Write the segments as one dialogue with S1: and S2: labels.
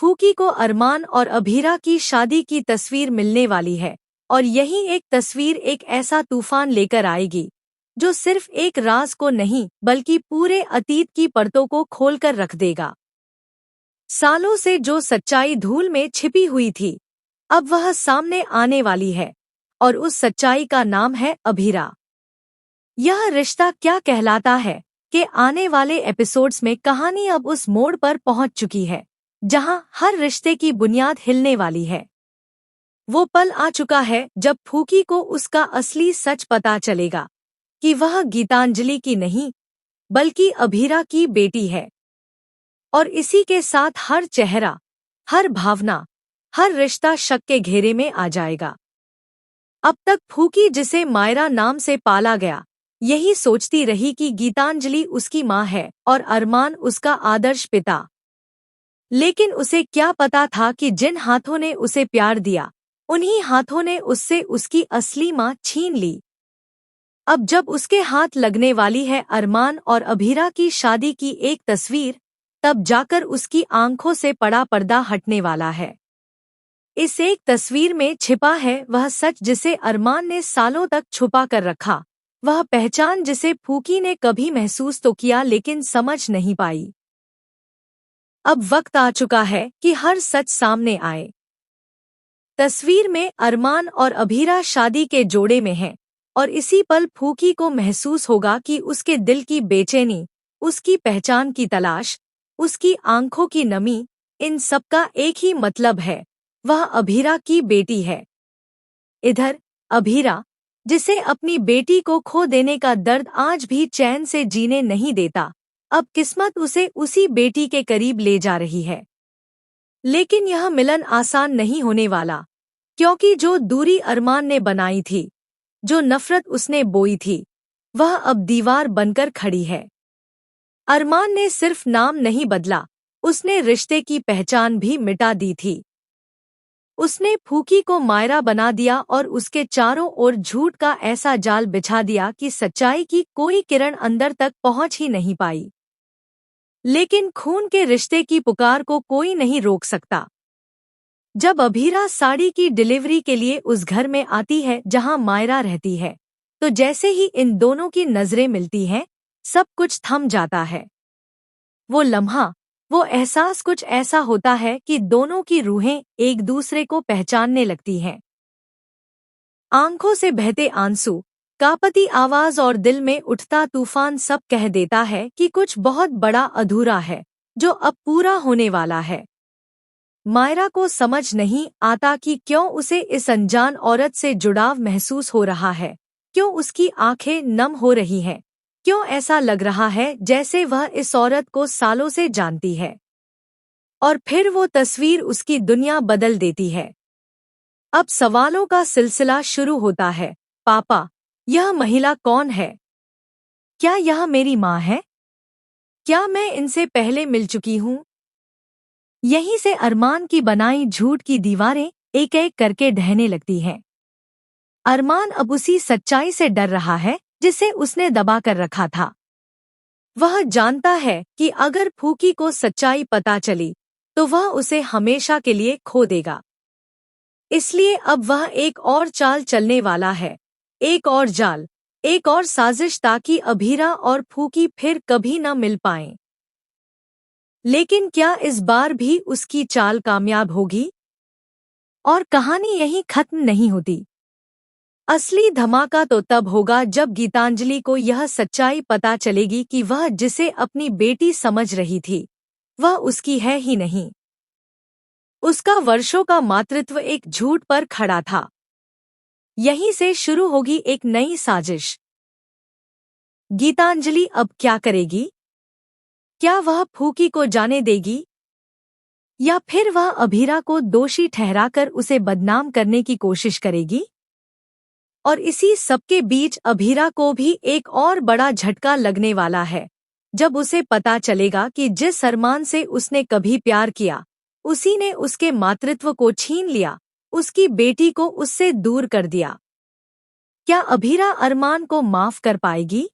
S1: फूकी को अरमान और अभीरा की शादी की तस्वीर मिलने वाली है और यही एक तस्वीर एक ऐसा तूफान लेकर आएगी जो सिर्फ एक राज को नहीं बल्कि पूरे अतीत की परतों को खोलकर रख देगा। सालों से जो सच्चाई धूल में छिपी हुई थी, अब वह सामने आने वाली है और उस सच्चाई का नाम है अभीरा। यह रिश्ता क्या कहलाता है कि आने वाले एपिसोड्स में कहानी अब उस मोड़ पर पहुंच चुकी है जहां हर रिश्ते की बुनियाद हिलने वाली है। वो पल आ चुका है जब फूकी को उसका असली सच पता चलेगा कि वह गीतांजलि की नहीं बल्कि अभीरा की बेटी है। और इसी के साथ हर चेहरा, हर भावना, हर रिश्ता शक के घेरे में आ जाएगा। अब तक फूकी, जिसे मायरा नाम से पाला गया, यही सोचती रही कि गीतांजलि उसकी माँ है और अरमान उसका आदर्श पिता। लेकिन उसे क्या पता था कि जिन हाथों ने उसे प्यार दिया, उन्हीं हाथों ने उससे उसकी असली माँ छीन ली। अब जब उसके हाथ लगने वाली है अरमान और अभीरा की शादी की एक तस्वीर, तब जाकर उसकी आंखों से पड़ा पर्दा हटने वाला है। इस एक तस्वीर में छिपा है वह सच जिसे अरमान ने सालों तक छुपा कर रखा, वह पहचान जिसे फूकी ने कभी महसूस तो किया लेकिन समझ नहीं पाई। अब वक्त आ चुका है कि हर सच सामने आए। तस्वीर में अरमान और अभीरा शादी के जोड़े में हैं और इसी पल फूकी को महसूस होगा कि उसके दिल की बेचैनी, उसकी पहचान की तलाश, उसकी आंखों की नमी, इन सबका एक ही मतलब है, वह अभीरा की बेटी है। इधर अभीरा, जिसे अपनी बेटी को खो देने का दर्द आज भी चैन से जीने नहीं देता, अब किस्मत उसे उसी बेटी के करीब ले जा रही है। लेकिन यह मिलन आसान नहीं होने वाला, क्योंकि जो दूरी अरमान ने बनाई थी, जो नफरत उसने बोई थी, वह अब दीवार बनकर खड़ी है। अरमान ने सिर्फ नाम नहीं बदला, उसने रिश्ते की पहचान भी मिटा दी थी। उसने फूकी को मायरा बना दिया और उसके चारों ओर झूठ का ऐसा जाल बिछा दिया कि सच्चाई की कोई किरण अंदर तक पहुंच ही नहीं पाई। लेकिन खून के रिश्ते की पुकार को कोई नहीं रोक सकता। जब अभीरा साड़ी की डिलीवरी के लिए उस घर में आती है जहां मायरा रहती है, तो जैसे ही इन दोनों की नजरें मिलती हैं, सब कुछ थम जाता है। वो लम्हा, वो एहसास कुछ ऐसा होता है कि दोनों की रूहें एक दूसरे को पहचानने लगती हैं। आंखों से बहते आंसू, कांपती आवाज और दिल में उठता तूफान सब कह देता है कि कुछ बहुत बड़ा अधूरा है, जो अब पूरा होने वाला है। मायरा को समझ नहीं आता कि क्यों उसे इस अनजान औरत से जुड़ाव महसूस हो रहा है, क्यों उसकी आंखें नम हो रही हैं, क्यों ऐसा लग रहा है जैसे वह इस औरत को सालों से जानती है। और फिर वो तस्वीर उसकी दुनिया बदल देती है। अब सवालों का सिलसिला शुरू होता है। पापा, यह महिला कौन है? क्या यह मेरी माँ है? क्या मैं इनसे पहले मिल चुकी हूँ? यहीं से अरमान की बनाई झूठ की दीवारें एक एक करके ढहने लगती हैं। अरमान अब उसी सच्चाई से डर रहा है जिसे उसने दबा कर रखा था। वह जानता है कि अगर फूकी को सच्चाई पता चली तो वह उसे हमेशा के लिए खो देगा। इसलिए अब वह एक और चाल चलने वाला है, एक और जाल, एक और साजिश, ताकि अभीरा और फूकी फिर कभी न मिल पाएं। लेकिन क्या इस बार भी उसकी चाल कामयाब होगी? और कहानी यहीं खत्म नहीं होती। असली धमाका तो तब होगा जब गीतांजलि को यह सच्चाई पता चलेगी कि वह जिसे अपनी बेटी समझ रही थी, वह उसकी है ही नहीं। उसका वर्षों का मातृत्व एक झूठ पर खड़ा था। यहीं से शुरू होगी एक नई साजिश। गीतांजलि अब क्या करेगी? क्या वह फूकी को जाने देगी, या फिर वह अभीरा को दोषी ठहराकर उसे बदनाम करने की कोशिश करेगी? और इसी सबके बीच अभीरा को भी एक और बड़ा झटका लगने वाला है, जब उसे पता चलेगा कि जिस अरमान से उसने कभी प्यार किया, उसी ने उसके मातृत्व को छीन लिया, उसकी बेटी को उससे दूर कर दिया। क्या अभीरा अरमान को माफ कर पाएगी,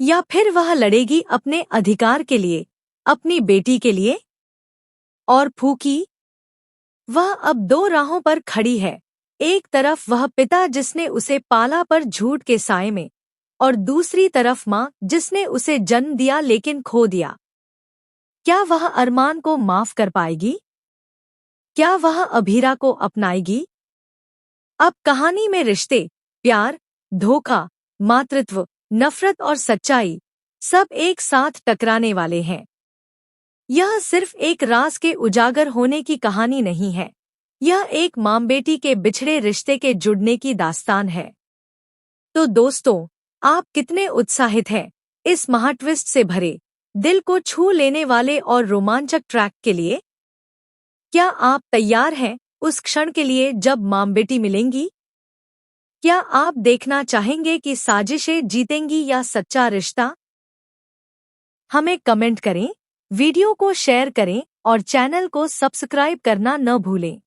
S1: या फिर वह लड़ेगी अपने अधिकार के लिए, अपनी बेटी के लिए? और फूकी। वह अब दो राहों पर खड़ी है। एक तरफ वह पिता जिसने उसे पाला पर झूठ के साए में, और दूसरी तरफ माँ जिसने उसे जन्म दिया लेकिन खो दिया। क्या वह अरमान को माफ कर पाएगी? क्या वह अभीरा को अपनाएगी? अब कहानी में रिश्ते, प्यार, धोखा, मातृत्व, नफरत और सच्चाई सब एक साथ टकराने वाले हैं। यह सिर्फ एक राज के उजागर होने की कहानी नहीं है। यह एक माँ बेटी के बिछड़े रिश्ते के जुड़ने की दास्तान है। तो दोस्तों, आप कितने उत्साहित हैं इस महाट्विस्ट से भरे, दिल को छू लेने वाले और रोमांचक ट्रैक के लिए? क्या आप तैयार हैं उस क्षण के लिए जब माँ बेटी मिलेंगी? क्या आप देखना चाहेंगे कि साजिशें जीतेंगी या सच्चा रिश्ता? हमें कमेंट करें, वीडियो को शेयर करें और चैनल को सब्सक्राइब करना न भूलें।